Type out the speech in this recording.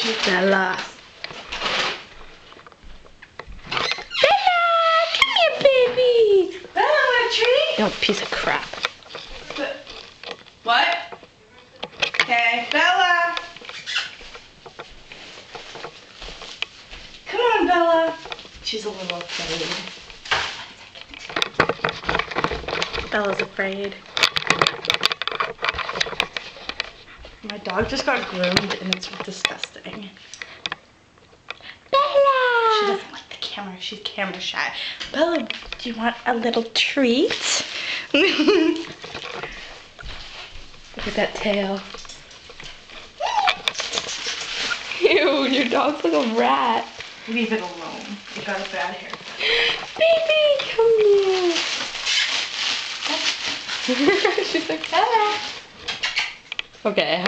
Bella. Bella, come here, baby. Bella, want a treat? No, piece of crap. What? Okay, Bella. Come on, Bella. She's a little afraid. Bella's afraid. My dog just got groomed and it's disgusting. Bella! She doesn't like the camera. She's camera shy. Bella, do you want a little treat? Look at that tail. Ew, your dog's like a rat. Leave it alone. It got a bad haircut. Baby, come here. She's like, ah. Okay.